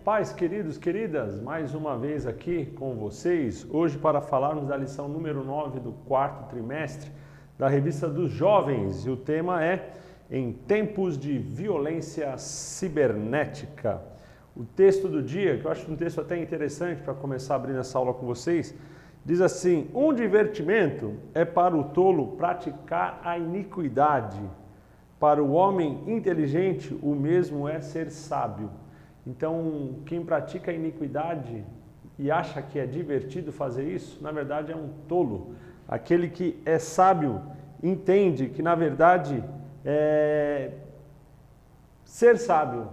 Pais, queridos, queridas, mais uma vez aqui com vocês, hoje para falarmos da lição número 9 do quarto trimestre da Revista dos Jovens, e o tema é Em Tempos de Violência Cibernética. O texto do dia, que eu acho um texto até interessante para começar a abrir essa aula com vocês, diz assim: um divertimento é para o tolo praticar a iniquidade, para o homem inteligente o mesmo é ser sábio. Então, quem pratica a iniquidade e acha que é divertido fazer isso, na verdade é um tolo. Aquele que é sábio entende que, na verdade, ser sábio,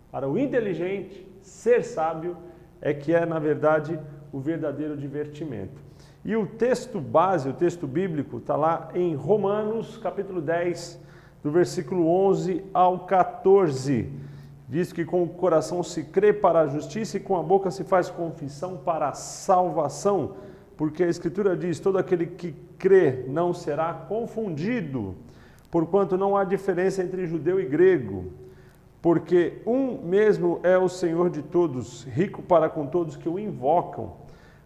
para o inteligente, ser sábio é que é, na verdade, o verdadeiro divertimento. E o texto base, o texto bíblico, está lá em Romanos, capítulo 10, do versículo 11 ao 14. Diz que com o coração se crê para a justiça e com a boca se faz confissão para a salvação, porque a Escritura diz, todo aquele que crê não será confundido, porquanto não há diferença entre judeu e grego, porque um mesmo é o Senhor de todos, rico para com todos que o invocam,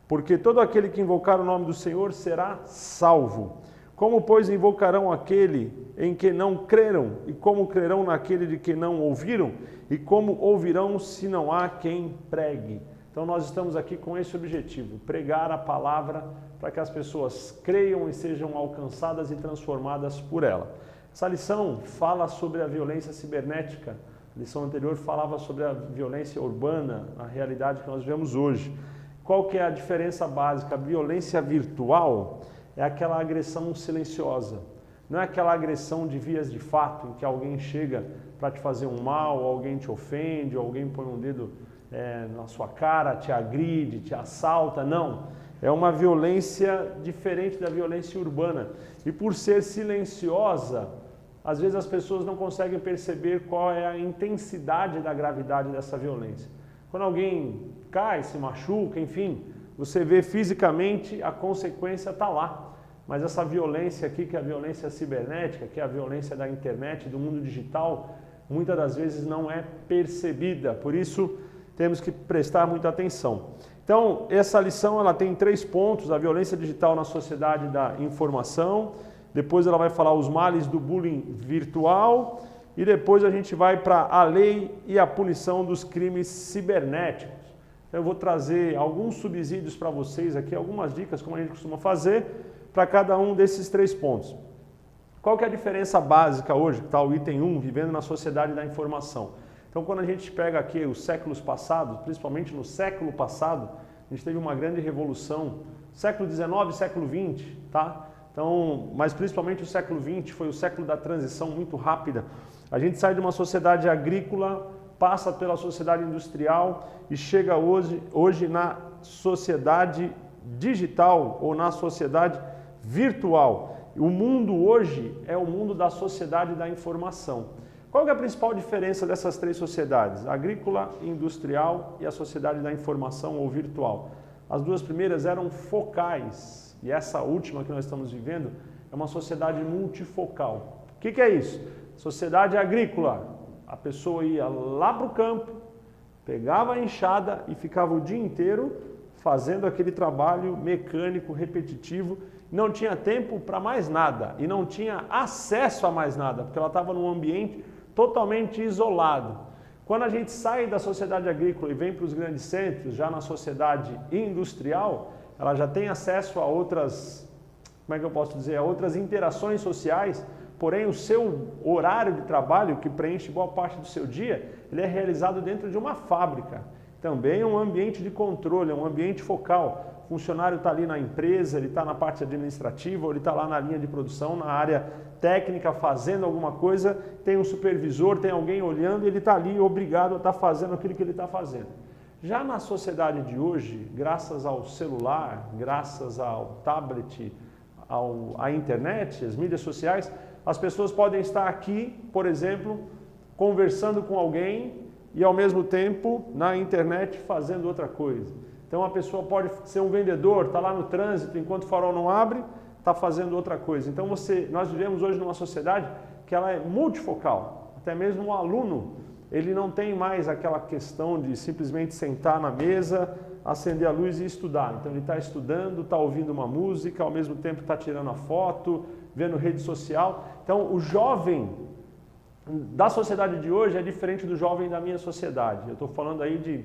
porque todo aquele que invocar o nome do Senhor será salvo. Como, pois, invocarão aquele em que não creram? E como crerão naquele de que não ouviram? E como ouvirão se não há quem pregue? Então nós estamos aqui com esse objetivo, pregar a palavra para que as pessoas creiam e sejam alcançadas e transformadas por ela. Essa lição fala sobre a violência cibernética. A lição anterior falava sobre a violência urbana, a realidade que nós vemos hoje. Qual que é a diferença básica? A violência virtual é aquela agressão silenciosa, não é aquela agressão de vias de fato, em que alguém chega para te fazer um mal, alguém te ofende, alguém põe um dedo na sua cara, te agride, te assalta, não. É uma violência diferente da violência urbana. E por ser silenciosa, às vezes as pessoas não conseguem perceber qual é a intensidade da gravidade dessa violência. Quando alguém cai, se machuca, enfim, você vê fisicamente, a consequência está lá. Mas essa violência aqui, que é a violência cibernética, que é a violência da internet, do mundo digital, muitas das vezes não é percebida. Por isso, temos que prestar muita atenção. Então, essa lição ela tem 3 pontos: a violência digital na sociedade da informação, depois ela vai falar os males do bullying virtual e depois a gente vai para a lei e a punição dos crimes cibernéticos. Eu vou trazer alguns subsídios para vocês aqui, algumas dicas, como a gente costuma fazer, para cada um desses 3 pontos. Qual que é a diferença básica hoje, que está o item 1, vivendo na sociedade da informação? Então, quando a gente pega aqui os séculos passados, principalmente no século passado, a gente teve uma grande revolução, século XIX e século XX, tá? Então, mas principalmente o século XX foi o século da transição muito rápida. A gente sai de uma sociedade agrícola, passa pela sociedade industrial e chega hoje na sociedade digital ou na sociedade virtual. O mundo hoje é o mundo da sociedade da informação. Qual é a principal diferença dessas 3 sociedades? A agrícola, industrial e a sociedade da informação ou virtual. As 2 primeiras eram focais e essa última que nós estamos vivendo é uma sociedade multifocal. O que é isso? Sociedade agrícola. A pessoa ia lá para o campo, pegava a enxada e ficava o dia inteiro fazendo aquele trabalho mecânico, repetitivo, não tinha tempo para mais nada e não tinha acesso a mais nada, porque ela estava num ambiente totalmente isolado. Quando a gente sai da sociedade agrícola e vem para os grandes centros, já na sociedade industrial, ela já tem acesso a outras, a outras interações sociais. Porém, o seu horário de trabalho, que preenche boa parte do seu dia, ele é realizado dentro de uma fábrica. Também é um ambiente de controle, é um ambiente focal. O funcionário está ali na empresa, ele está na parte administrativa, ou ele está lá na linha de produção, na área técnica, fazendo alguma coisa, tem um supervisor, tem alguém olhando, e ele está ali obrigado a estar fazendo aquilo que ele está fazendo. Já na sociedade de hoje, graças ao celular, graças ao tablet, à internet, às mídias sociais, as pessoas podem estar aqui, por exemplo, conversando com alguém e ao mesmo tempo na internet fazendo outra coisa. Então a pessoa pode ser um vendedor, está lá no trânsito, enquanto o farol não abre, está fazendo outra coisa. Então nós vivemos hoje numa sociedade que ela é multifocal. Até mesmo um aluno ele não tem mais aquela questão de simplesmente sentar na mesa, acender a luz e estudar. Então ele está estudando, está ouvindo uma música, ao mesmo tempo está tirando a foto, vendo rede social. Então o jovem da sociedade de hoje é diferente do jovem da minha sociedade. Eu estou falando aí de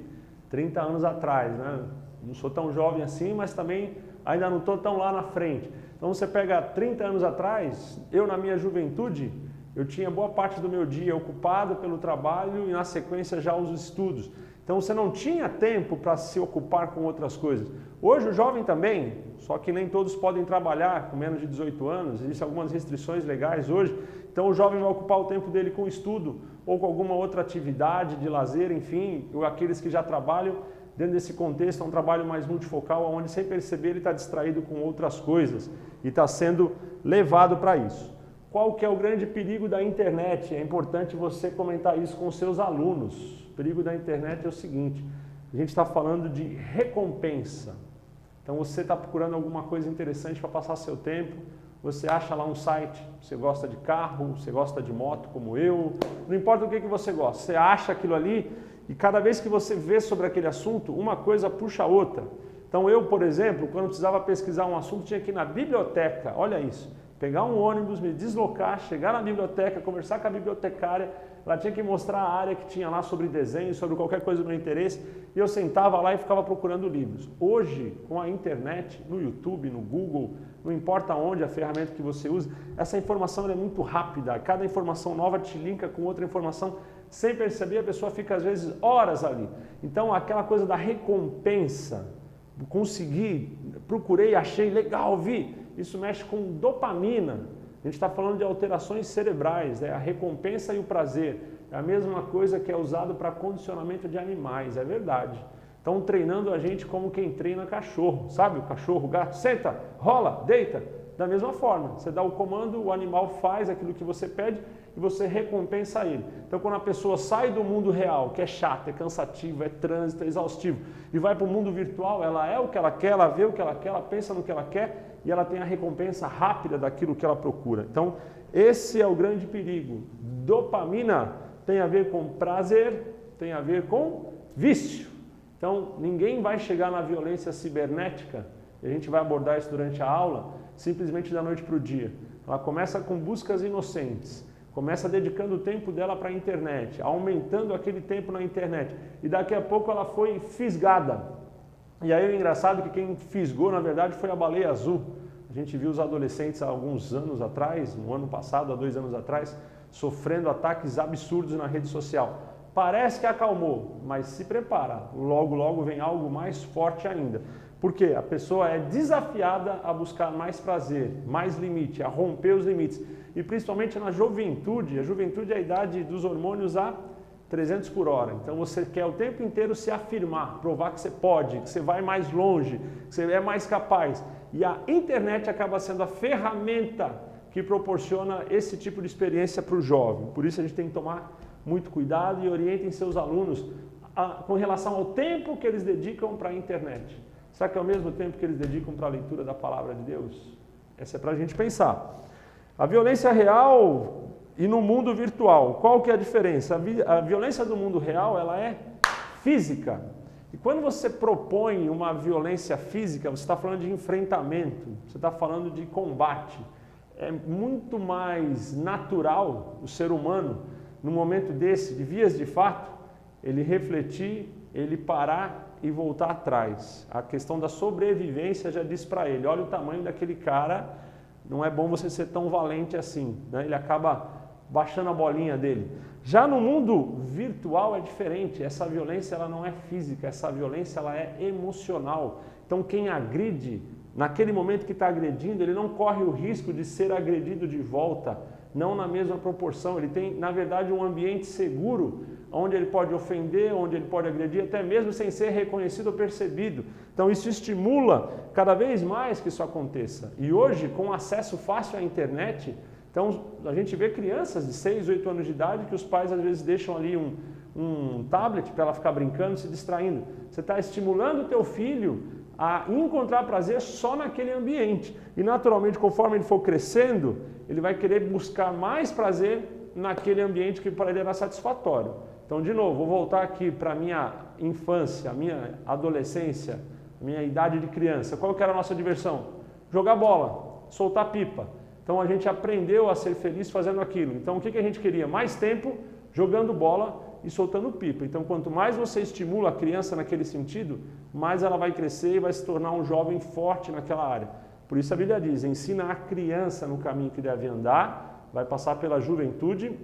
30 anos atrás, né? Não sou tão jovem assim, mas também ainda não estou tão lá na frente. Então você pega 30 anos atrás, eu na minha juventude, eu tinha boa parte do meu dia ocupado pelo trabalho e na sequência já os estudos. Então você não tinha tempo para se ocupar com outras coisas. Hoje o jovem também, só que nem todos podem trabalhar com menos de 18 anos, existem algumas restrições legais hoje. Então o jovem vai ocupar o tempo dele com estudo ou com alguma outra atividade de lazer, enfim, ou aqueles que já trabalham dentro desse contexto, é um trabalho mais multifocal, onde sem perceber ele está distraído com outras coisas e está sendo levado para isso. Qual que é o grande perigo da internet? É importante você comentar isso com os seus alunos. O perigo da internet é o seguinte, a gente está falando de recompensa. Então você está procurando alguma coisa interessante para passar seu tempo, você acha lá um site, você gosta de carro, você gosta de moto como eu, não importa o que você gosta, você acha aquilo ali e cada vez que você vê sobre aquele assunto, uma coisa puxa a outra. Então eu, por exemplo, quando precisava pesquisar um assunto, tinha que ir na biblioteca, olha isso, pegar um ônibus, me deslocar, chegar na biblioteca, conversar com a bibliotecária, ela tinha que mostrar a área que tinha lá sobre desenho, sobre qualquer coisa do meu interesse, e eu sentava lá e ficava procurando livros. Hoje, com a internet, no YouTube, no Google, não importa onde a ferramenta que você usa, essa informação é muito rápida, cada informação nova te linka com outra informação, sem perceber a pessoa fica às vezes horas ali. Então aquela coisa da recompensa, consegui, procurei, achei, legal, vi, isso mexe com dopamina. A gente está falando de alterações cerebrais, né? A recompensa e o prazer. É a mesma coisa que é usado para condicionamento de animais, é verdade. Estão treinando a gente como quem treina cachorro, sabe? O cachorro, o gato, senta, rola, deita. Da mesma forma, você dá o comando, o animal faz aquilo que você pede e você recompensa ele. Então quando a pessoa sai do mundo real, que é chato, é cansativo, é trânsito, é exaustivo, e vai para o mundo virtual, ela é o que ela quer, ela vê o que ela quer, ela pensa no que ela quer e ela tem a recompensa rápida daquilo que ela procura. Então esse é o grande perigo. Dopamina tem a ver com prazer, tem a ver com vício. Então ninguém vai chegar na violência cibernética, e a gente vai abordar isso durante a aula, simplesmente da noite para o dia. Ela começa com buscas inocentes, começa dedicando o tempo dela para a internet, aumentando aquele tempo na internet, e daqui a pouco ela foi fisgada. E aí é engraçado que quem fisgou, na verdade, foi a baleia azul. A gente viu os adolescentes há alguns anos atrás, no ano passado, há 2 anos atrás, sofrendo ataques absurdos na rede social. Parece que acalmou, mas se prepara, logo, logo vem algo mais forte ainda. Porque a pessoa é desafiada a buscar mais prazer, mais limite, a romper os limites. E principalmente na juventude, a juventude é a idade dos hormônios a 300 por hora. Então você quer o tempo inteiro se afirmar, provar que você pode, que você vai mais longe, que você é mais capaz. E a internet acaba sendo a ferramenta que proporciona esse tipo de experiência para o jovem. Por isso a gente tem que tomar muito cuidado e orientem seus alunos com relação ao tempo que eles dedicam para a internet. Será que é o mesmo tempo que eles dedicam para a leitura da palavra de Deus? Essa é para a gente pensar. A violência real e no mundo virtual, qual que é a diferença? A violência do mundo real, ela é física. E quando você propõe uma violência física, você está falando de enfrentamento, você está falando de combate. É muito mais natural o ser humano, no momento desse, de vias de fato, ele refletir, ele parar e voltar atrás. A questão da sobrevivência já diz para ele, olha o tamanho daquele cara, não é bom você ser tão valente assim, né? Ele acaba baixando a bolinha dele. Já no mundo virtual é diferente, essa violência ela não é física, essa violência ela é emocional. Então quem agride, naquele momento que está agredindo, ele não corre o risco de ser agredido de volta, não na mesma proporção, ele tem na verdade um ambiente seguro, onde ele pode ofender, onde ele pode agredir, até mesmo sem ser reconhecido ou percebido. Então isso estimula cada vez mais que isso aconteça. E hoje, com acesso fácil à internet, então a gente vê crianças de 6, 8 anos de idade que os pais às vezes deixam ali um tablet para ela ficar brincando, se distraindo. Você está estimulando o teu filho a encontrar prazer só naquele ambiente. E naturalmente, conforme ele for crescendo, ele vai querer buscar mais prazer naquele ambiente que para ele era satisfatório. Então, de novo, vou voltar aqui para a minha infância, a minha adolescência, a minha idade de criança. Qual que era a nossa diversão? Jogar bola, soltar pipa. Então, a gente aprendeu a ser feliz fazendo aquilo. Então, o que a gente queria? Mais tempo jogando bola e soltando pipa. Então, quanto mais você estimula a criança naquele sentido, mais ela vai crescer e vai se tornar um jovem forte naquela área. Por isso a Bíblia diz, ensina a criança no caminho que deve andar, vai passar pela juventude,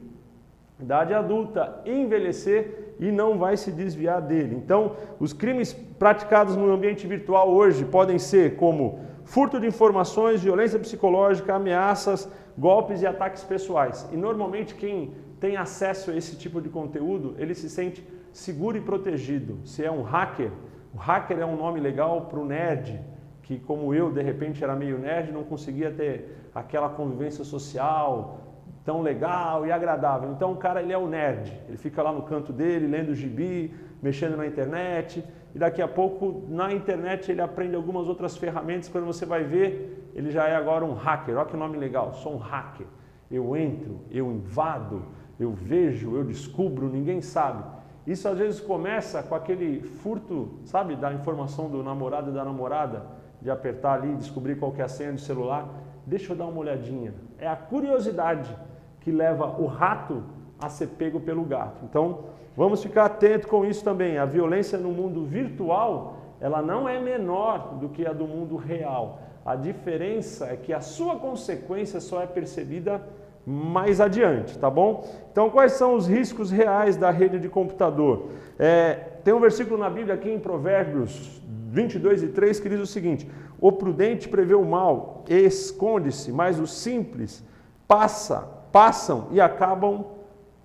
idade adulta, envelhecer e não vai se desviar dele. Então, os crimes praticados no ambiente virtual hoje podem ser como furto de informações, violência psicológica, ameaças, golpes e ataques pessoais. E normalmente quem tem acesso a esse tipo de conteúdo, ele se sente seguro e protegido. Se é um hacker, o hacker é um nome legal para o nerd, que como eu, de repente, era meio nerd, não conseguia ter aquela convivência social tão legal e agradável. Então o cara, ele é o nerd, ele fica lá no canto dele, lendo gibi, mexendo na internet, e daqui a pouco na internet ele aprende algumas outras ferramentas, quando você vai ver, ele já é agora um hacker. Olha que nome legal, sou um hacker. Eu entro, eu invado, eu vejo, eu descubro, ninguém sabe. Isso às vezes começa com aquele furto, sabe, da informação do namorado e da namorada, de apertar ali, descobrir qual que é a senha do celular. Deixa eu dar uma olhadinha. É a curiosidade que leva o rato a ser pego pelo gato. Então, vamos ficar atento com isso também. A violência no mundo virtual, ela não é menor do que a do mundo real. A diferença é que a sua consequência só é percebida mais adiante, tá bom? Então, quais são os riscos reais da rede de computador? Tem um versículo na Bíblia aqui em Provérbios 22:3 que diz o seguinte: o prudente prevê o mal, esconde-se, mas os simples passam e acabam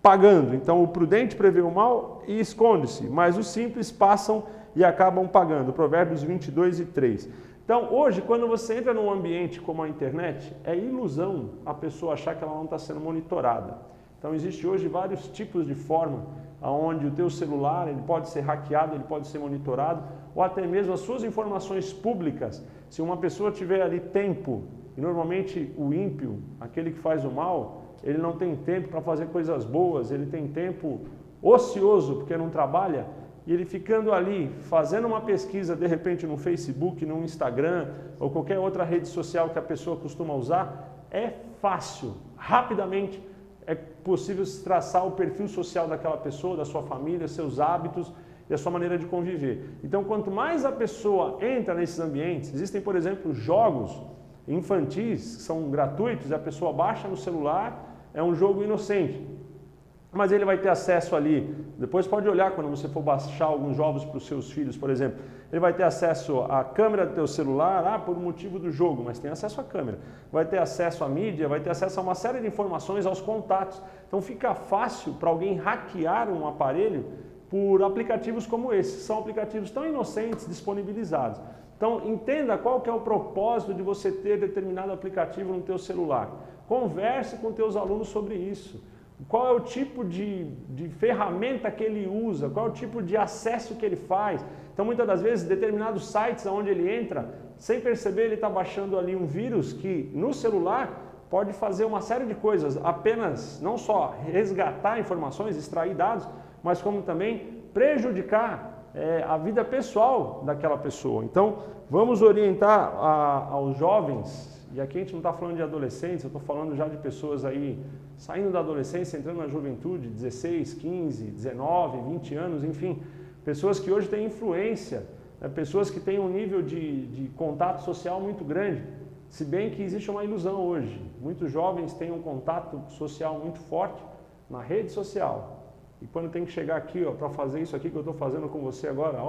pagando. Então, o prudente prevê o mal e esconde-se, mas os simples passam e acabam pagando. Provérbios 22:3. Então, hoje, quando você entra num ambiente como a internet, é ilusão a pessoa achar que ela não está sendo monitorada. Então, existe hoje vários tipos de forma onde o teu celular ele pode ser hackeado, ele pode ser monitorado, ou até mesmo as suas informações públicas. Se uma pessoa tiver ali tempo, e normalmente o ímpio, aquele que faz o mal, ele não tem tempo para fazer coisas boas, ele tem tempo ocioso porque não trabalha, e ele ficando ali, fazendo uma pesquisa, de repente no Facebook, no Instagram, ou qualquer outra rede social que a pessoa costuma usar, é fácil, rapidamente, é possível traçar o perfil social daquela pessoa, da sua família, seus hábitos e a sua maneira de conviver. Então, quanto mais a pessoa entra nesses ambientes, existem, por exemplo, jogos infantis que são gratuitos, a pessoa baixa no celular, é um jogo inocente, mas ele vai ter acesso ali, depois pode olhar quando você for baixar alguns jogos para os seus filhos, por exemplo, ele vai ter acesso à câmera do teu celular, por motivo do jogo, mas tem acesso à câmera, vai ter acesso à mídia, vai ter acesso a uma série de informações, aos contatos. Então fica fácil para alguém hackear um aparelho por aplicativos como esse, são aplicativos tão inocentes disponibilizados. Então entenda qual que é o propósito de você ter determinado aplicativo no teu celular. Converse com teus alunos sobre isso. Qual é o tipo de ferramenta que ele usa, qual é o tipo de acesso que ele faz. Então, muitas das vezes, determinados sites onde ele entra, sem perceber, ele está baixando ali um vírus que, no celular, pode fazer uma série de coisas, apenas, não só resgatar informações, extrair dados, mas como também prejudicar a vida pessoal daquela pessoa. Então, vamos orientar aos jovens. E aqui a gente não está falando de adolescentes, eu estou falando já de pessoas aí saindo da adolescência, entrando na juventude, 16, 15, 19, 20 anos, enfim. Pessoas que hoje têm influência, pessoas que têm um nível de contato social muito grande. Se bem que existe uma ilusão hoje. Muitos jovens têm um contato social muito forte na rede social. E quando tem que chegar aqui para fazer isso aqui que eu estou fazendo com você agora,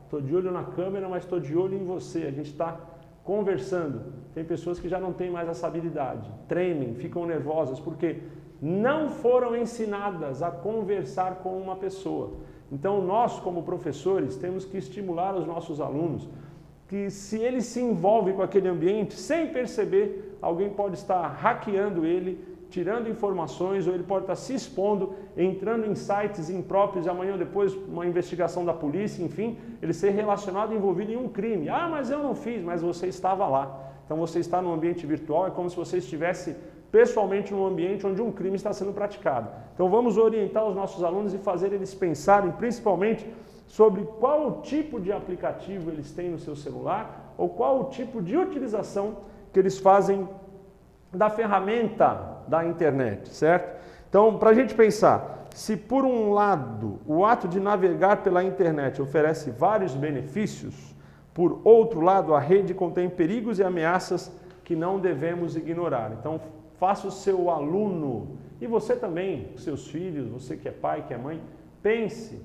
estou de olho na câmera, mas estou de olho em você. A gente está conversando, tem pessoas que já não têm mais essa habilidade, tremem, ficam nervosas, porque não foram ensinadas a conversar com uma pessoa. Então nós, como professores, temos que estimular os nossos alunos que se ele se envolve com aquele ambiente, sem perceber, alguém pode estar hackeando ele, tirando informações, ou ele pode estar se expondo, entrando em sites impróprios, e amanhã ou depois uma investigação da polícia, enfim, ele ser relacionado e envolvido em um crime. Mas eu não fiz, mas você estava lá. Então você está no ambiente virtual, é como se você estivesse pessoalmente num ambiente onde um crime está sendo praticado. Então vamos orientar os nossos alunos e fazer eles pensarem principalmente sobre qual o tipo de aplicativo eles têm no seu celular ou qual o tipo de utilização que eles fazem da ferramenta da internet, certo? Então, para a gente pensar, se por um lado o ato de navegar pela internet oferece vários benefícios, por outro lado a rede contém perigos e ameaças que não devemos ignorar. Então, faça o seu aluno, e você também, seus filhos, você que é pai, que é mãe, pense.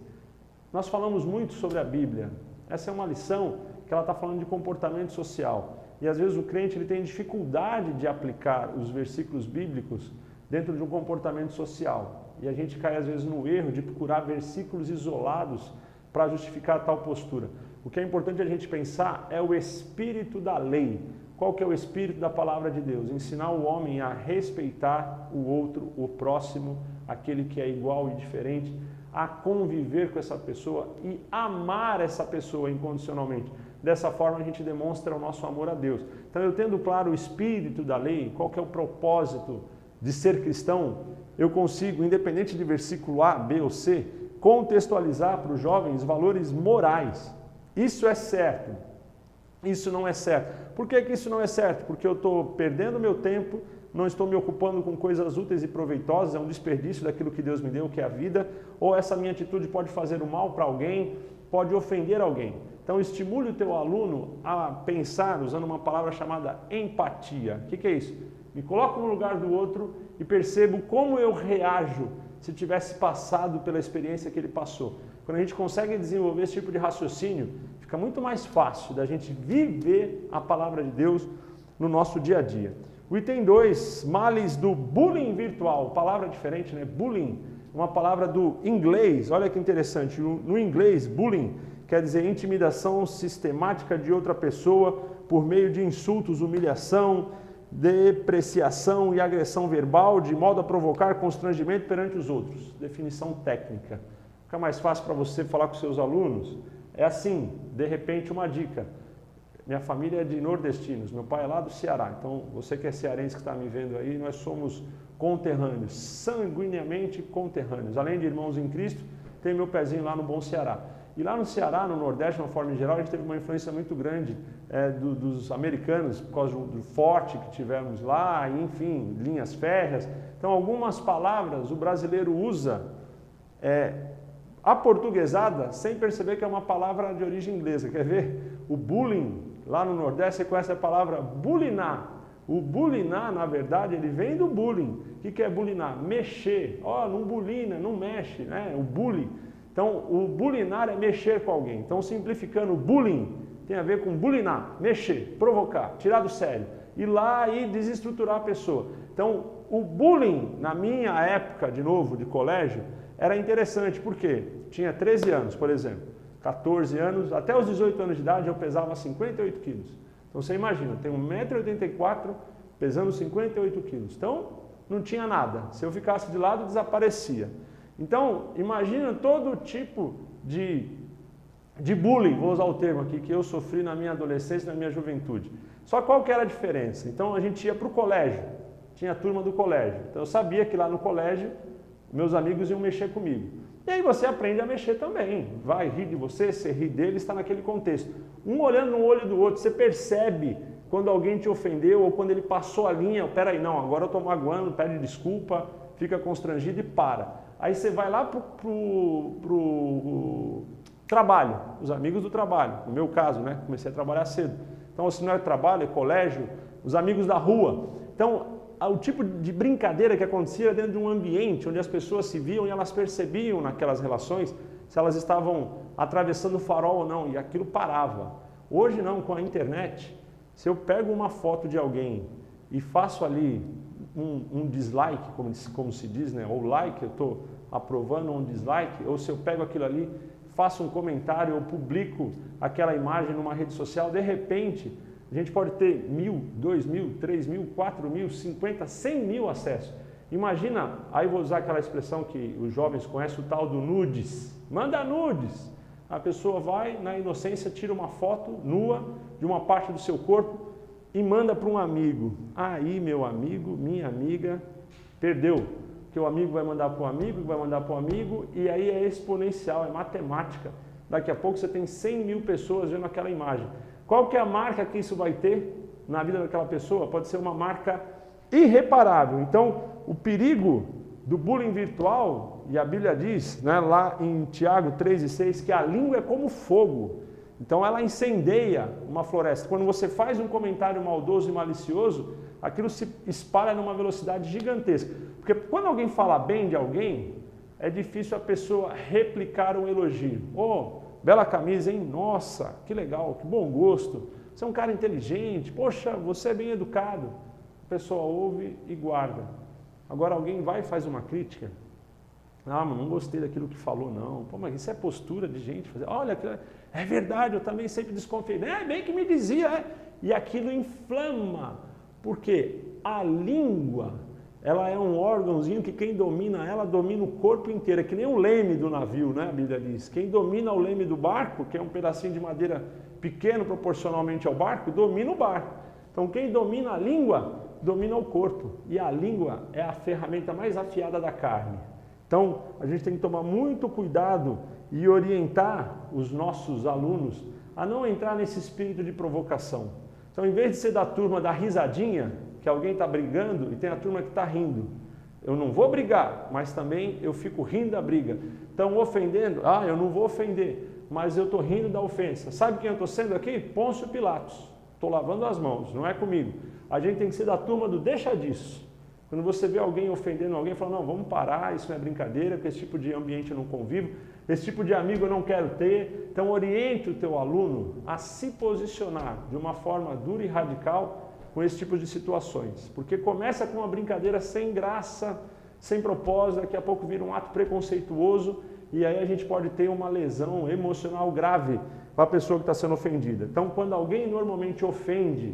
Nós falamos muito sobre a Bíblia. Essa é uma lição que ela está falando de comportamento social. E às vezes o crente ele tem dificuldade de aplicar os versículos bíblicos dentro de um comportamento social. E a gente cai às vezes no erro de procurar versículos isolados para justificar tal postura. O que é importante a gente pensar é o espírito da lei. Qual que é o espírito da palavra de Deus? Ensinar o homem a respeitar o outro, o próximo, aquele que é igual e diferente, a conviver com essa pessoa e amar essa pessoa incondicionalmente. Dessa forma a gente demonstra o nosso amor a Deus. Então eu tendo claro o espírito da lei, qual que é o propósito de ser cristão, eu consigo, independente de versículo A, B ou C, contextualizar para os jovens valores morais. Isso é certo. Isso não é certo. Por que isso não é certo? Porque eu estou perdendo meu tempo, não estou me ocupando com coisas úteis e proveitosas, é um desperdício daquilo que Deus me deu, que é a vida, ou essa minha atitude pode fazer o mal para alguém, pode ofender alguém. Então estimule o teu aluno a pensar usando uma palavra chamada empatia. O que é isso? Me coloco no lugar do outro e percebo como eu reajo se tivesse passado pela experiência que ele passou. Quando a gente consegue desenvolver esse tipo de raciocínio, fica muito mais fácil da gente viver a palavra de Deus no nosso dia a dia. O item 2, males do bullying virtual. Palavra diferente, né? Bullying, uma palavra do inglês. Olha que interessante. No inglês, bullying quer dizer intimidação sistemática de outra pessoa por meio de insultos, humilhação, depreciação e agressão verbal, de modo a provocar constrangimento perante os outros. Definição técnica. Fica mais fácil para você falar com seus alunos? É assim, de repente uma dica. Minha família é de nordestinos, meu pai é lá do Ceará, então você que é cearense que está me vendo aí, nós somos conterrâneos, sanguineamente conterrâneos. Além de irmãos em Cristo, tem meu pezinho lá no bom Ceará. E lá no Ceará, no Nordeste, de uma forma geral, a gente teve uma influência muito grande dos americanos, por causa do forte que tivemos lá, enfim, linhas férreas. Então, algumas palavras o brasileiro usa aportuguesada sem perceber que é uma palavra de origem inglesa. Quer ver? O bullying, lá no Nordeste, você conhece a palavra bulinar. O bulinar, na verdade, ele vem do bullying. O que é bulinar? Mexer. Não bulina, não mexe, né? O bullying. Então, o bulinar é mexer com alguém. Então, simplificando, o bullying tem a ver com bulinar, mexer, provocar, tirar do sério, ir lá e desestruturar a pessoa. Então, o bullying, na minha época, de novo, de colégio, era interessante, porque tinha 13 anos, por exemplo, 14 anos, até os 18 anos de idade eu pesava 58 quilos. Então, você imagina, eu tenho 1,84 m, pesando 58 quilos. Então, não tinha nada. Se eu ficasse de lado, desaparecia. Então, imagina todo tipo de bullying, vou usar o termo aqui, que eu sofri na minha adolescência e na minha juventude. Só qual que era a diferença? Então, a gente ia para o colégio, tinha a turma do colégio. Então, eu sabia que lá no colégio, meus amigos iam mexer comigo. E aí você aprende a mexer também. Vai rir de você ri dele, está naquele contexto. Um olhando no olho do outro, você percebe quando alguém te ofendeu ou quando ele passou a linha. Peraí, não, agora eu estou magoando, pede desculpa, fica constrangido e para. Aí você vai lá pro trabalho, os amigos do trabalho, no meu caso, né? Comecei a trabalhar cedo. Então, se não é trabalho, é colégio, os amigos da rua. Então, o tipo de brincadeira que acontecia dentro de um ambiente onde as pessoas se viam e elas percebiam naquelas relações se elas estavam atravessando o farol ou não, e aquilo parava. Hoje não, com a internet, se eu pego uma foto de alguém e faço ali um dislike, como se diz, né? Ou like, eu estou aprovando um dislike, ou se eu pego aquilo ali, faço um comentário ou publico aquela imagem numa rede social, de repente, a gente pode ter 1.000, 2.000, 3.000, 4.000, 50, 100 mil acessos. Imagina, aí vou usar aquela expressão que os jovens conhecem, o tal do nudes. Manda nudes! A pessoa vai, na inocência, tira uma foto nua de uma parte do seu corpo e manda para um amigo. Aí, meu amigo, minha amiga, perdeu. Porque o amigo vai mandar para o amigo, que vai mandar para o amigo, e aí é exponencial, é matemática. Daqui a pouco você tem 100 mil pessoas vendo aquela imagem. Qual que é a marca que isso vai ter na vida daquela pessoa? Pode ser uma marca irreparável. Então, o perigo do bullying virtual, e a Bíblia diz, né, lá em Tiago 3:6, que a língua é como fogo. Então ela incendeia uma floresta. Quando você faz um comentário maldoso e malicioso, aquilo se espalha numa velocidade gigantesca. Porque quando alguém fala bem de alguém, é difícil a pessoa replicar um elogio. Oh, bela camisa, hein? Nossa, que legal, que bom gosto. Você é um cara inteligente, poxa, você é bem educado. A pessoa ouve e guarda. Agora alguém vai e faz uma crítica. Ah, mas não gostei daquilo que falou, não. Pô, mas isso é postura de gente fazer. Olha, é verdade, eu também sempre desconfiei. É bem que me dizia, é. E aquilo inflama. Porque a língua, ela é um órgãozinho que quem domina ela, domina o corpo inteiro. É que nem o leme do navio, né? A Bíblia diz. Quem domina o leme do barco, que é um pedacinho de madeira pequeno proporcionalmente ao barco, domina o barco. Então quem domina a língua, domina o corpo. E a língua é a ferramenta mais afiada da carne. Então, a gente tem que tomar muito cuidado e orientar os nossos alunos a não entrar nesse espírito de provocação. Então, em vez de ser da turma da risadinha, que alguém está brigando e tem a turma que está rindo, eu não vou brigar, mas também eu fico rindo da briga. Estão ofendendo? Ah, eu não vou ofender, mas eu estou rindo da ofensa. Sabe quem eu estou sendo aqui? Pôncio Pilatos. Estou lavando as mãos, não é comigo. A gente tem que ser da turma do deixa disso. Quando você vê alguém ofendendo alguém, fala, não, vamos parar, isso não é brincadeira, com esse tipo de ambiente eu não convivo, esse tipo de amigo eu não quero ter. Então oriente o teu aluno a se posicionar de uma forma dura e radical com esse tipo de situações. Porque começa com uma brincadeira sem graça, sem propósito, daqui a pouco vira um ato preconceituoso e aí a gente pode ter uma lesão emocional grave para a pessoa que está sendo ofendida. Então quando alguém normalmente ofende,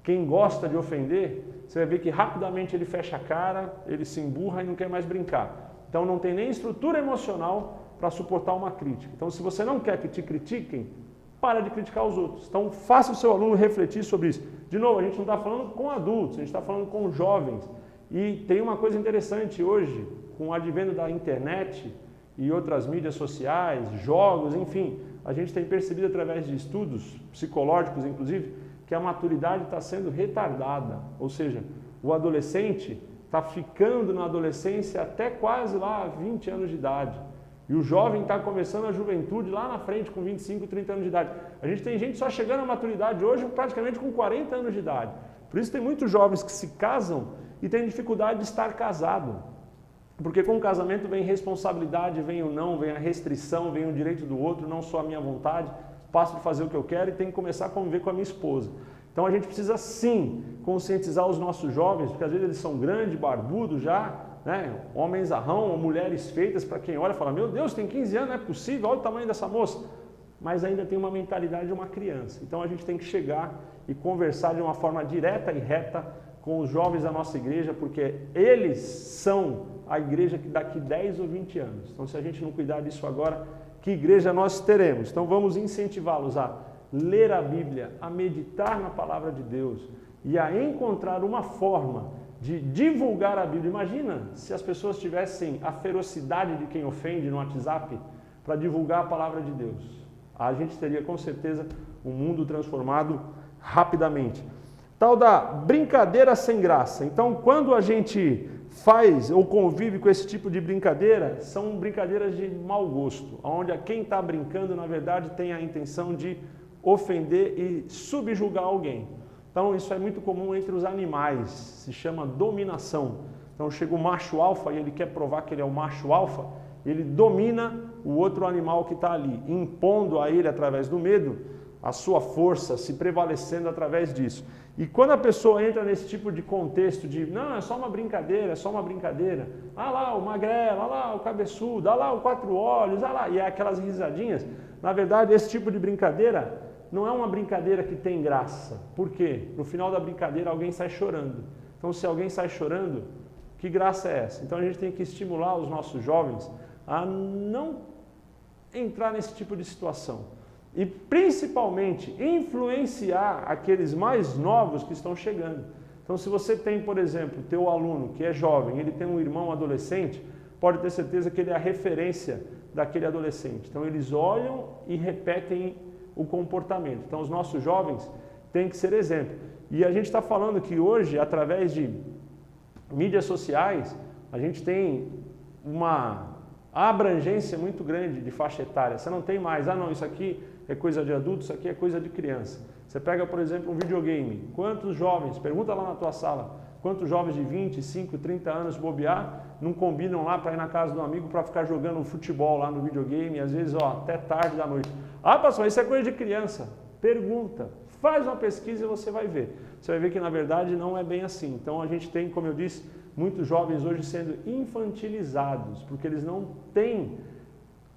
quem gosta de ofender, você vai ver que rapidamente ele fecha a cara, ele se emburra e não quer mais brincar. Então não tem nem estrutura emocional para suportar uma crítica. Então se você não quer que te critiquem, para de criticar os outros. Então faça o seu aluno refletir sobre isso. De novo, a gente não está falando com adultos, a gente está falando com jovens. E tem uma coisa interessante hoje, com o advento da internet e outras mídias sociais, jogos, enfim, a gente tem percebido através de estudos psicológicos, inclusive, que a maturidade está sendo retardada, ou seja, o adolescente está ficando na adolescência até quase lá 20 anos de idade. E o jovem está começando a juventude lá na frente com 25, 30 anos de idade. A gente tem gente só chegando à maturidade hoje praticamente com 40 anos de idade. Por isso tem muitos jovens que se casam e têm dificuldade de estar casado. Porque com o casamento vem responsabilidade, vem o não, vem a restrição, vem o direito do outro, não só a minha vontade. Passo de fazer o que eu quero e tenho que começar a conviver com a minha esposa. Então a gente precisa sim conscientizar os nossos jovens, porque às vezes eles são grandes, barbudos já, né? Homens arrão ou mulheres feitas, para quem olha e fala, meu Deus, tem 15 anos, não é possível, olha o tamanho dessa moça. Mas ainda tem uma mentalidade de uma criança. Então a gente tem que chegar e conversar de uma forma direta e reta com os jovens da nossa igreja, porque eles são a igreja que daqui 10 ou 20 anos. Então se a gente não cuidar disso agora, que igreja nós teremos? Então vamos incentivá-los a ler a Bíblia, a meditar na palavra de Deus e a encontrar uma forma de divulgar a Bíblia. Imagina se as pessoas tivessem a ferocidade de quem ofende no WhatsApp para divulgar a palavra de Deus. A gente teria com certeza um mundo transformado rapidamente. Tal da brincadeira sem graça. Então quando a gente faz ou convive com esse tipo de brincadeira, são brincadeiras de mau gosto, onde quem está brincando, na verdade, tem a intenção de ofender e subjugar alguém. Então, isso é muito comum entre os animais, se chama dominação. Então, chega o macho alfa e ele quer provar que ele é o macho alfa, ele domina o outro animal que está ali, impondo a ele, através do medo, a sua força, se prevalecendo através disso. E quando a pessoa entra nesse tipo de contexto de, não, é só uma brincadeira, é só uma brincadeira, ah lá o magrelo, ah lá o cabeçudo, ah lá o quatro olhos, ah lá, e é aquelas risadinhas, na verdade esse tipo de brincadeira não é uma brincadeira que tem graça. Por quê? No final da brincadeira alguém sai chorando. Então se alguém sai chorando, que graça é essa? Então a gente tem que estimular os nossos jovens a não entrar nesse tipo de situação. e principalmente influenciar aqueles mais novos que estão chegando. Então, se você tem, por exemplo, teu aluno que é jovem, ele tem um irmão adolescente, pode ter certeza que ele é a referência daquele adolescente. Então, eles olham e repetem o comportamento. Então, os nossos jovens têm que ser exemplo. E a gente está falando que hoje, através de mídias sociais, a gente tem uma abrangência muito grande de faixa etária. Você não tem mais, não, isso aqui é coisa de adulto, isso aqui é coisa de criança. Você pega, por exemplo, um videogame. Quantos jovens, pergunta lá na tua sala, quantos jovens de 25, 30 anos bobear, não combinam lá para ir na casa do amigo para ficar jogando futebol lá no videogame, às vezes até tarde da noite. Ah, pastor, isso é coisa de criança. Pergunta, faz uma pesquisa e você vai ver. Você vai ver que na verdade não é bem assim. Então a gente tem, como eu disse, muitos jovens hoje sendo infantilizados, porque eles não têm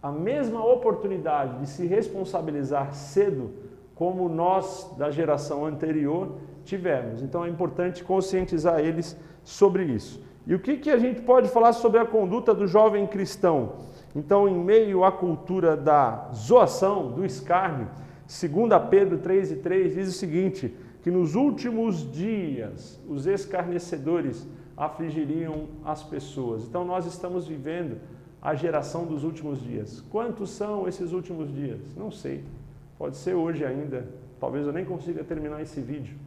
a mesma oportunidade de se responsabilizar cedo como nós da geração anterior tivemos. Então é importante conscientizar eles sobre isso. E o que a gente pode falar sobre a conduta do jovem cristão? Então, em meio à cultura da zoação, do escárnio, 2 Pedro 3,3 diz o seguinte, que nos últimos dias os escarnecedores afligiriam as pessoas. Então nós estamos vivendo a geração dos últimos dias. Quantos são esses últimos dias? Não sei. Pode ser hoje ainda. Talvez eu nem consiga terminar esse vídeo.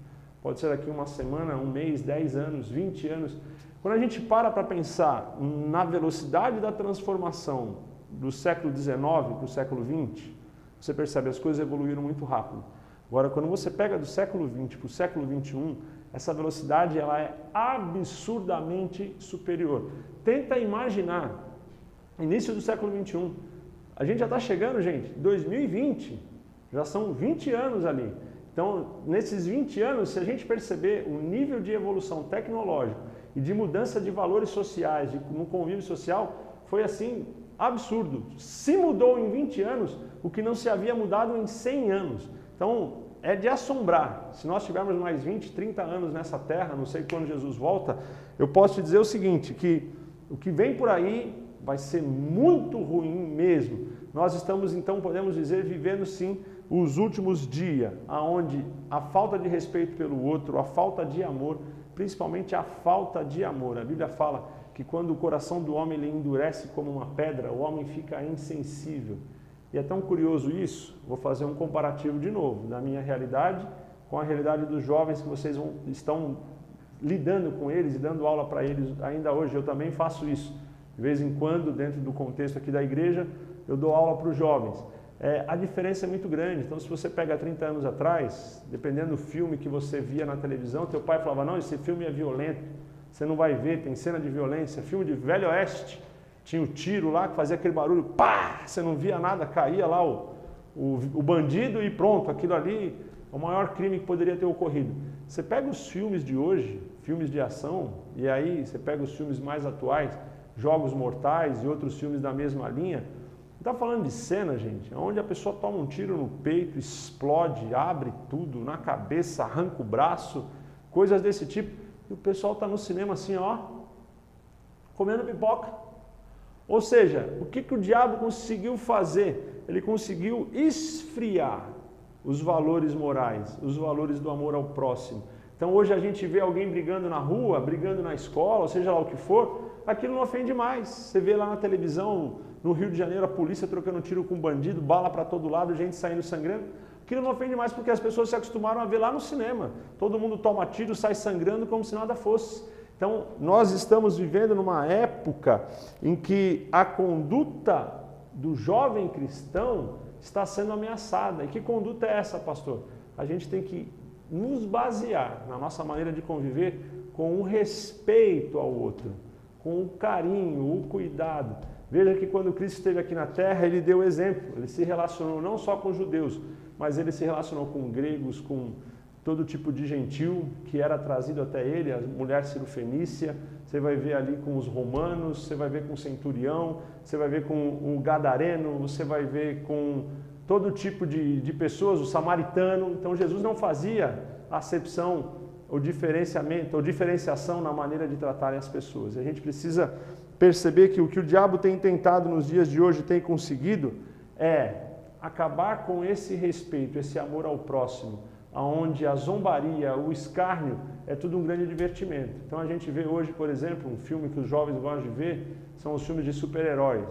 Pode ser daqui uma semana, um mês, 10 anos, 20 anos. Quando a gente para pensar na velocidade da transformação do século XIX para o século XX, você percebe, as coisas evoluíram muito rápido. Agora, quando você pega do século XX para o século XXI, essa velocidade ela é absurdamente superior. Tenta imaginar, início do século XXI, a gente já está chegando, gente, 2020, já são 20 anos ali. Então, nesses 20 anos, se a gente perceber o nível de evolução tecnológica e de mudança de valores sociais, no convívio social, foi assim, absurdo. Se mudou em 20 anos, o que não se havia mudado em 100 anos. Então, é de assombrar. Se nós tivermos mais 20, 30 anos nessa terra, não sei quando Jesus volta, eu posso te dizer o seguinte, que o que vem por aí vai ser muito ruim mesmo. Nós estamos, então, podemos dizer, vivendo sim os últimos dias, onde a falta de respeito pelo outro, a falta de amor, principalmente a falta de amor. A Bíblia fala que quando o coração do homem ele endurece como uma pedra, o homem fica insensível. E é tão curioso isso, vou fazer um comparativo de novo, da minha realidade com a realidade dos jovens que vocês estão lidando com eles e dando aula para eles ainda hoje. Eu também faço isso. De vez em quando, dentro do contexto aqui da igreja, eu dou aula para os jovens. A diferença é muito grande. Então, se você pega 30 anos atrás, dependendo do filme que você via na televisão, teu pai falava, não, esse filme é violento, você não vai ver, tem cena de violência, filme de Velho Oeste, tinha o tiro lá que fazia aquele barulho, pá, você não via nada, caía lá o bandido e pronto, aquilo ali é o maior crime que poderia ter ocorrido. Você pega os filmes de hoje, filmes de ação, e aí você pega os filmes mais atuais, Jogos Mortais e outros filmes da mesma linha, não está falando de cena, gente, onde a pessoa toma um tiro no peito, explode, abre tudo na cabeça, arranca o braço, coisas desse tipo, e o pessoal está no cinema assim, ó, comendo pipoca. Ou seja, o que o diabo conseguiu fazer? Ele conseguiu esfriar os valores morais, os valores do amor ao próximo. Então hoje a gente vê alguém brigando na rua, brigando na escola, seja lá o que for, aquilo não ofende mais. Você vê lá na televisão, no Rio de Janeiro, a polícia trocando tiro com bandido, bala para todo lado, gente saindo sangrando. Aquilo não ofende mais porque as pessoas se acostumaram a ver lá no cinema. Todo mundo toma tiro, sai sangrando como se nada fosse. Então, nós estamos vivendo numa época em que a conduta do jovem cristão está sendo ameaçada. E que conduta é essa, pastor? A gente tem que nos basear na nossa maneira de conviver com o respeito ao outro, com o carinho, o cuidado. Veja que quando Cristo esteve aqui na terra, ele deu exemplo. Ele se relacionou não só com judeus, mas ele se relacionou com gregos, com todo tipo de gentil que era trazido até ele, a mulher cirofenícia, você vai ver ali com os romanos, você vai ver com o centurião, você vai ver com o gadareno, você vai ver com todo tipo de pessoas, o samaritano. Então Jesus não fazia acepção ou diferenciamento ou diferenciação na maneira de tratarem as pessoas. A gente precisa perceber que o diabo tem tentado nos dias de hoje, tem conseguido, é acabar com esse respeito, esse amor ao próximo, onde a zombaria, o escárnio é tudo um grande divertimento. Então a gente vê hoje, por exemplo, um filme que os jovens gostam de ver, são os filmes de super-heróis.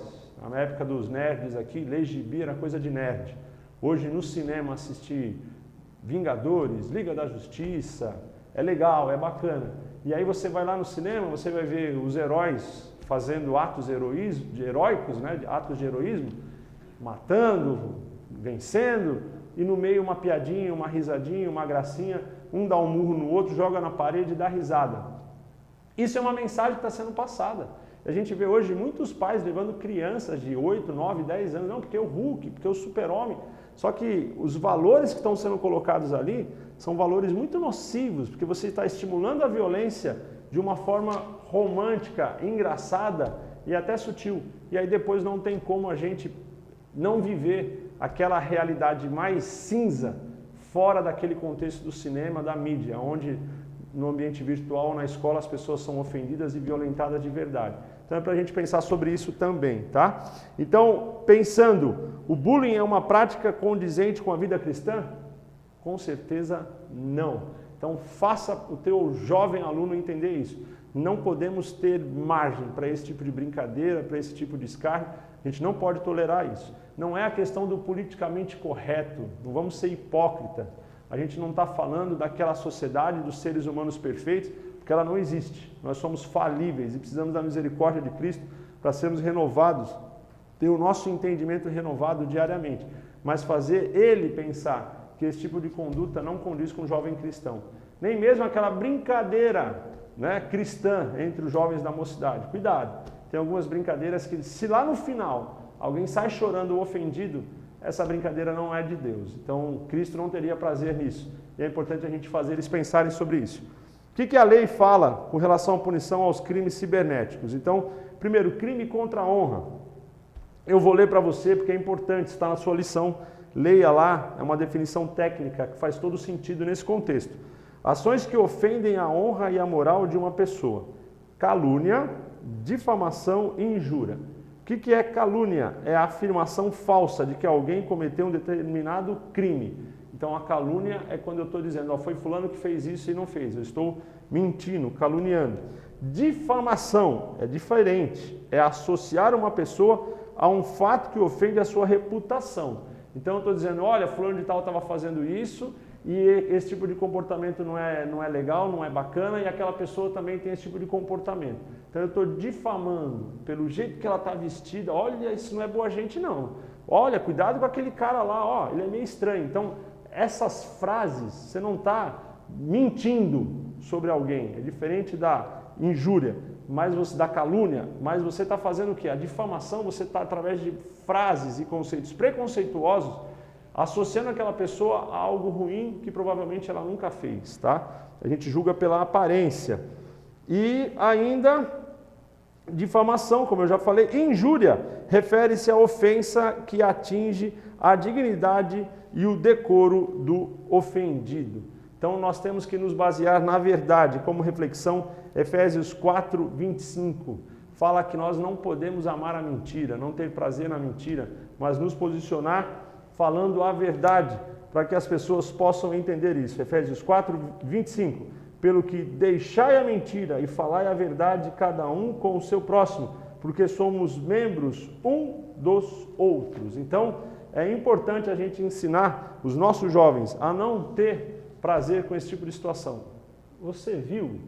Na época dos nerds aqui, ler gibi era coisa de nerd. Hoje no cinema assistir Vingadores, Liga da Justiça, é legal, é bacana. E aí você vai lá no cinema, você vai ver os heróis fazendo atos heróicos, né? Atos de heroísmo, matando, vencendo, e no meio uma piadinha, uma risadinha, uma gracinha, um dá um murro no outro, joga na parede e dá risada. Isso é uma mensagem que está sendo passada. A gente vê hoje muitos pais levando crianças de 8, 9, 10 anos, não, porque é o Hulk, porque é o super-homem. Só que os valores que estão sendo colocados ali são valores muito nocivos, porque você está estimulando a violência de uma forma romântica, engraçada e até sutil. E aí depois não tem como a gente não viver aquela realidade mais cinza fora daquele contexto do cinema, da mídia, onde no ambiente virtual, na escola, as pessoas são ofendidas e violentadas de verdade. Então é para a gente pensar sobre isso também, tá? Então, pensando, o bullying é uma prática condizente com a vida cristã? Com certeza não. Então faça o teu jovem aluno entender isso. Não podemos ter margem para esse tipo de brincadeira, para esse tipo de escárnio. A gente não pode tolerar isso. Não é a questão do politicamente correto, não vamos ser hipócritas. A gente não está falando daquela sociedade dos seres humanos perfeitos, porque ela não existe. Nós somos falíveis e precisamos da misericórdia de Cristo para sermos renovados, ter o nosso entendimento renovado diariamente. Mas fazer ele pensar que esse tipo de conduta não condiz com o jovem cristão. Nem mesmo aquela brincadeira, né, cristã entre os jovens da mocidade. Cuidado, tem algumas brincadeiras que, se lá no final alguém sai chorando ou ofendido, essa brincadeira não é de Deus. Então, Cristo não teria prazer nisso. E é importante a gente fazer eles pensarem sobre isso. O que a lei fala com relação à punição aos crimes cibernéticos? Então, primeiro, crime contra a honra. Eu vou ler para você porque é importante, está na sua lição. Leia lá, é uma definição técnica que faz todo sentido nesse contexto. Ações que ofendem a honra e a moral de uma pessoa. Calúnia, difamação e injúria. O que é calúnia? É a afirmação falsa de que alguém cometeu um determinado crime. Então a calúnia é quando eu estou dizendo, foi fulano que fez isso e não fez. Eu estou mentindo, caluniando. Difamação é diferente. É associar uma pessoa a um fato que ofende a sua reputação. Então eu estou dizendo, olha, fulano de tal estava fazendo isso e esse tipo de comportamento não é legal, não é bacana, e aquela pessoa também tem esse tipo de comportamento. Então eu estou difamando pelo jeito que ela está vestida, olha, isso não é boa gente não. Olha, cuidado com aquele cara lá, ó, ele é meio estranho. Então essas frases, você não está mentindo sobre alguém, é diferente da injúria, mas você, da calúnia, mas você está fazendo o quê? A difamação, você está através de frases e conceitos preconceituosos, associando aquela pessoa a algo ruim que provavelmente ela nunca fez, tá? A gente julga pela aparência. E ainda, difamação, como eu já falei, injúria, refere-se à ofensa que atinge a dignidade e o decoro do ofendido. Então nós temos que nos basear na verdade, como reflexão, Efésios 4, 25, fala que nós não podemos amar a mentira, não ter prazer na mentira, mas nos posicionar falando a verdade, para que as pessoas possam entender isso. Efésios 4, 25. Pelo que deixai a mentira e falai a verdade, cada um com o seu próximo, porque somos membros um dos outros. Então, é importante a gente ensinar os nossos jovens a não ter prazer com esse tipo de situação. Você viu?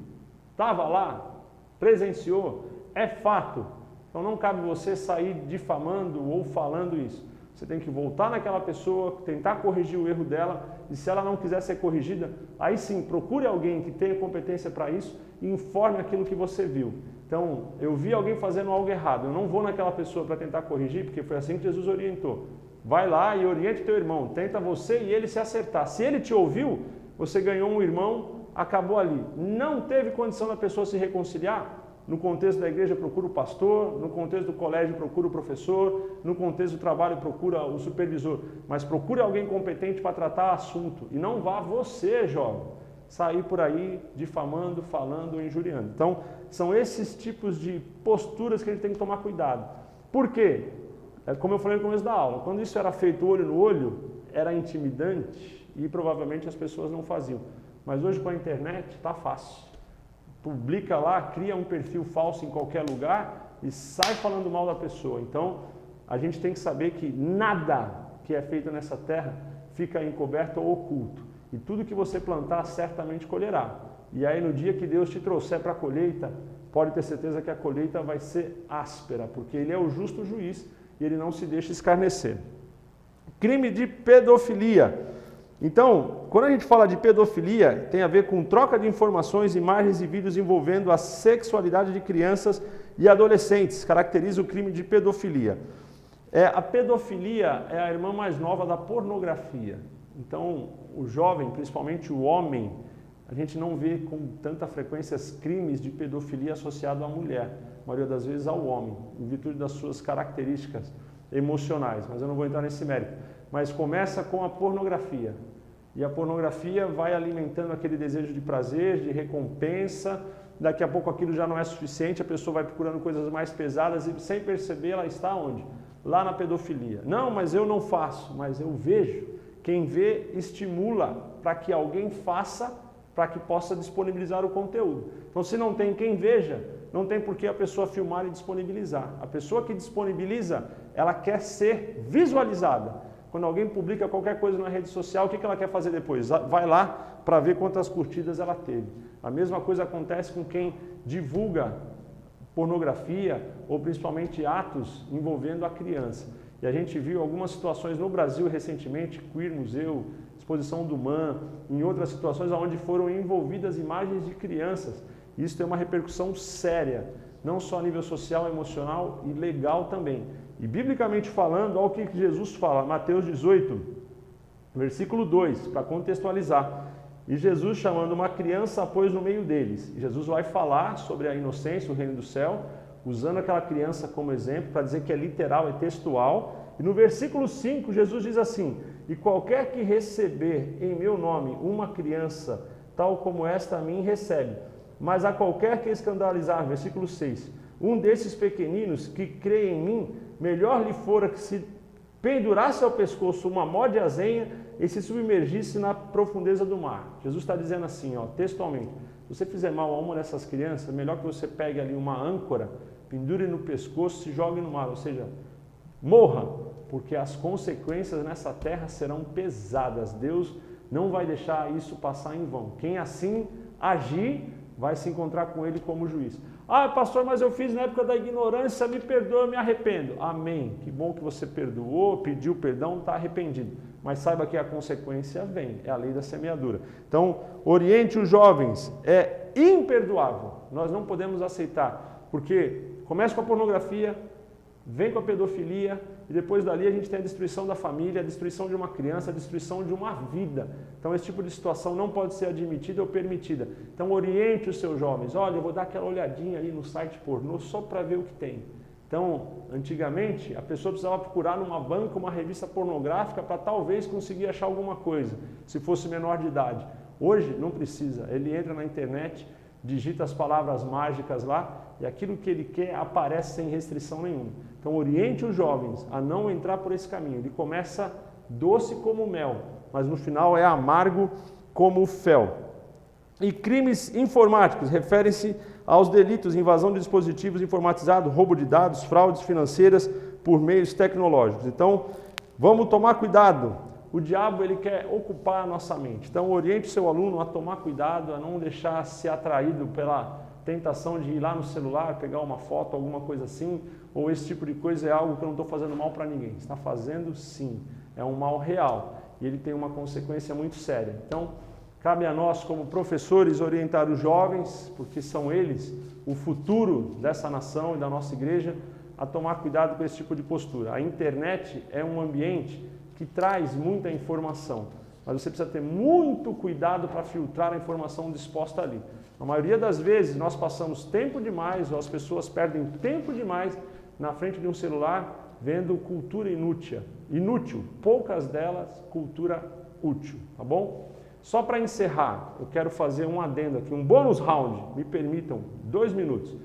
Estava lá? Presenciou? É fato. Então não cabe você sair difamando ou falando isso. Você tem que voltar naquela pessoa, tentar corrigir o erro dela, e se ela não quiser ser corrigida, aí sim, procure alguém que tenha competência para isso e informe aquilo que você viu. Então, eu vi alguém fazendo algo errado, eu não vou naquela pessoa para tentar corrigir, porque foi assim que Jesus orientou. Vai lá e oriente teu irmão, tenta você e ele se acertar. Se ele te ouviu, você ganhou um irmão, acabou ali. Não teve condição da pessoa se reconciliar? No contexto da igreja, procura o pastor, no contexto do colégio, procura o professor, no contexto do trabalho, procura o supervisor. Mas procure alguém competente para tratar o assunto. E não vá você, jovem, sair por aí difamando, falando ou injuriando. Então, são esses tipos de posturas que a gente tem que tomar cuidado. Por quê? É como eu falei no começo da aula, quando isso era feito olho no olho, era intimidante e provavelmente as pessoas não faziam. Mas hoje com a internet está fácil. Publica lá, cria um perfil falso em qualquer lugar e sai falando mal da pessoa. Então, a gente tem que saber que nada que é feito nessa terra fica encoberto ou oculto. E tudo que você plantar, certamente colherá. E aí, no dia que Deus te trouxer para a colheita, pode ter certeza que a colheita vai ser áspera, porque Ele é o justo juiz e Ele não se deixa escarnecer. Crime de pedofilia. Então, quando a gente fala de pedofilia, tem a ver com troca de informações, imagens e vídeos envolvendo a sexualidade de crianças e adolescentes. Caracteriza o crime de pedofilia. A pedofilia é a irmã mais nova da pornografia. Então, o jovem, principalmente o homem, a gente não vê com tanta frequência crimes de pedofilia associados à mulher, a maioria das vezes ao homem, em virtude das suas características emocionais, mas eu não vou entrar nesse mérito. Mas começa com a pornografia, e a pornografia vai alimentando aquele desejo de prazer, de recompensa, daqui a pouco aquilo já não é suficiente, a pessoa vai procurando coisas mais pesadas e sem perceber ela está onde? Lá na pedofilia. Não, mas eu não faço, mas eu vejo. Quem vê estimula para que alguém faça, para que possa disponibilizar o conteúdo. Então, se não tem quem veja, não tem por que a pessoa filmar e disponibilizar. A pessoa que disponibiliza, ela quer ser visualizada. Quando alguém publica qualquer coisa na rede social, o que ela quer fazer depois? Vai lá para ver quantas curtidas ela teve. A mesma coisa acontece com quem divulga pornografia ou principalmente atos envolvendo a criança. E a gente viu algumas situações no Brasil recentemente, Queer Museu, Exposição do MAN, em outras situações onde foram envolvidas imagens de crianças. Isso tem uma repercussão séria, não só a nível social, emocional e legal também. E biblicamente falando, olha o que Jesus fala, Mateus 18, versículo 2, para contextualizar. E Jesus, chamando uma criança, a pôs no meio deles. E Jesus vai falar sobre a inocência, o reino do céu, usando aquela criança como exemplo, para dizer que é literal, é textual. E no versículo 5, Jesus diz assim: e qualquer que receber em meu nome uma criança, tal como esta a mim, recebe. Mas a qualquer que escandalizar, versículo 6, um desses pequeninos que crê em mim, melhor lhe fora que se pendurasse ao pescoço uma mó de azenha e se submergisse na profundeza do mar. Jesus está dizendo assim, ó, textualmente, se você fizer mal a uma dessas crianças, melhor que você pegue ali uma âncora, pendure no pescoço e se jogue no mar, ou seja, morra, porque as consequências nessa terra serão pesadas. Deus não vai deixar isso passar em vão. Quem assim agir vai se encontrar com Ele como juiz. Ah, pastor, mas eu fiz na época da ignorância, me perdoa, eu me arrependo. Amém. Que bom que você perdoou, pediu perdão, está arrependido. Mas saiba que a consequência vem, é a lei da semeadura. Então, oriente os jovens, é imperdoável. Nós não podemos aceitar, porque começa com a pornografia, vem com a pedofilia, e depois dali a gente tem a destruição da família, a destruição de uma criança, a destruição de uma vida. Então esse tipo de situação não pode ser admitida ou permitida. Então oriente os seus jovens, olha, eu vou dar aquela olhadinha ali no site pornô só para ver o que tem. Então, antigamente, a pessoa precisava procurar numa banca uma revista pornográfica para talvez conseguir achar alguma coisa, se fosse menor de idade. Hoje não precisa, ele entra na internet, digita as palavras mágicas lá e aquilo que ele quer aparece sem restrição nenhuma. Então oriente os jovens a não entrar por esse caminho. Ele começa doce como mel, mas no final é amargo como fel. E crimes informáticos referem-se aos delitos, invasão de dispositivos informatizados, roubo de dados, fraudes financeiras por meios tecnológicos. Então vamos tomar cuidado. O diabo ele quer ocupar a nossa mente. Então oriente o seu aluno a tomar cuidado, a não deixar se atraído pela tentação de ir lá no celular, pegar uma foto, alguma coisa assim, ou esse tipo de coisa é algo que eu não estou fazendo mal para ninguém. Está fazendo sim, é um mal real e ele tem uma consequência muito séria. Então, cabe a nós como professores orientar os jovens, porque são eles o futuro dessa nação e da nossa igreja, a tomar cuidado com esse tipo de postura. A internet é um ambiente que traz muita informação, mas você precisa ter muito cuidado para filtrar a informação disposta ali. A maioria das vezes nós passamos tempo demais, ou as pessoas perdem tempo demais na frente de um celular vendo cultura inútil, poucas delas cultura útil, tá bom? Só para encerrar, eu quero fazer um adendo aqui, um bônus round, me permitam 2 minutos.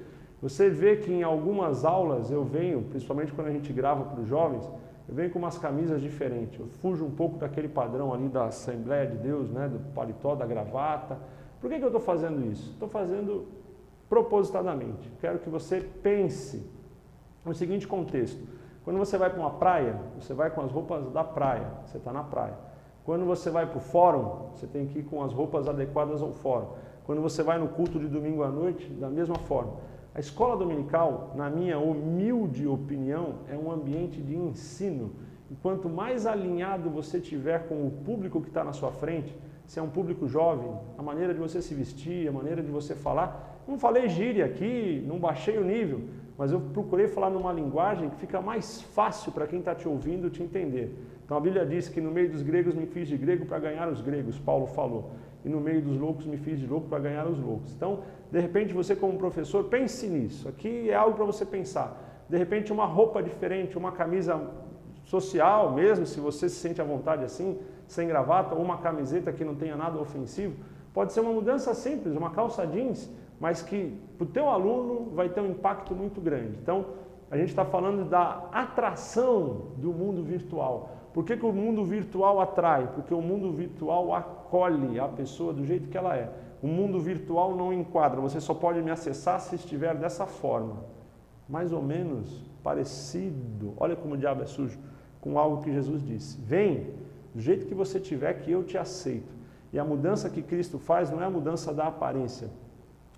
Você vê que em algumas aulas eu venho, principalmente quando a gente grava para os jovens, eu venho com umas camisas diferentes. Eu fujo um pouco daquele padrão ali da Assembleia de Deus, né, do paletó, da gravata. Por que eu estou fazendo isso? Estou fazendo propositadamente. Quero que você pense no seguinte contexto. Quando você vai para uma praia, você vai com as roupas da praia, você está na praia. Quando você vai para o fórum, você tem que ir com as roupas adequadas ao fórum. Quando você vai no culto de domingo à noite, da mesma forma. A escola dominical, na minha humilde opinião, é um ambiente de ensino. E quanto mais alinhado você tiver com o público que está na sua frente, se é um público jovem, a maneira de você se vestir, a maneira de você falar, não falei gíria aqui, não baixei o nível, mas eu procurei falar numa linguagem que fica mais fácil para quem está te ouvindo te entender. Então a Bíblia diz que no meio dos gregos me fiz de grego para ganhar os gregos, Paulo falou. E no meio dos loucos me fiz de louco para ganhar os loucos. Então, de repente, você como professor, pense nisso. Aqui é algo para você pensar. De repente, uma roupa diferente, uma camisa social mesmo, se você se sente à vontade assim, sem gravata, ou uma camiseta que não tenha nada ofensivo, pode ser uma mudança simples, uma calça jeans, mas que para o teu aluno vai ter um impacto muito grande. Então, a gente está falando da atração do mundo virtual. Por que o mundo virtual atrai? Porque o mundo virtual acolhe a pessoa do jeito que ela é. O mundo virtual não enquadra, você só pode me acessar se estiver dessa forma. Mais ou menos parecido, olha como o diabo é sujo, com algo que Jesus disse. Vem, do jeito que você tiver, que eu te aceito. E a mudança que Cristo faz não é a mudança da aparência,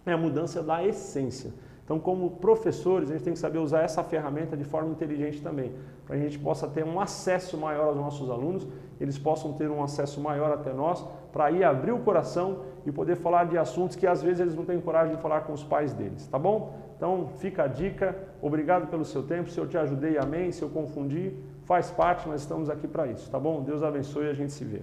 é a mudança da essência. Então, como professores, a gente tem que saber usar essa ferramenta de forma inteligente também, para que a gente possa ter um acesso maior aos nossos alunos, eles possam ter um acesso maior até nós, para aí abrir o coração e poder falar de assuntos que às vezes eles não têm coragem de falar com os pais deles, tá bom? Então, fica a dica, obrigado pelo seu tempo, se eu te ajudei, amém, se eu confundi, faz parte, nós estamos aqui para isso, tá bom? Deus abençoe e a gente se vê.